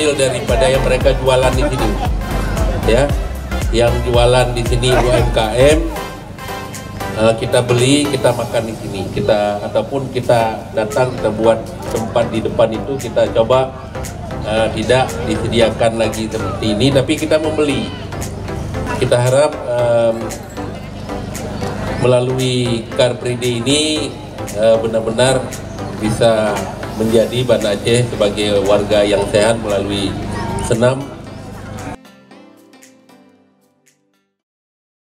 hasil daripada yang mereka jualan di sini, ya. Yang jualan di sini UMKM, kita beli, kita makan di sini. Ataupun kita datang, kita buat tempat di depan itu, kita coba tidak disediakan lagi seperti ini, tapi kita membeli. Kita harap melalui Car Free Day ini benar-benar bisa menjadi Banda Aceh sebagai warga yang sehat melalui Senam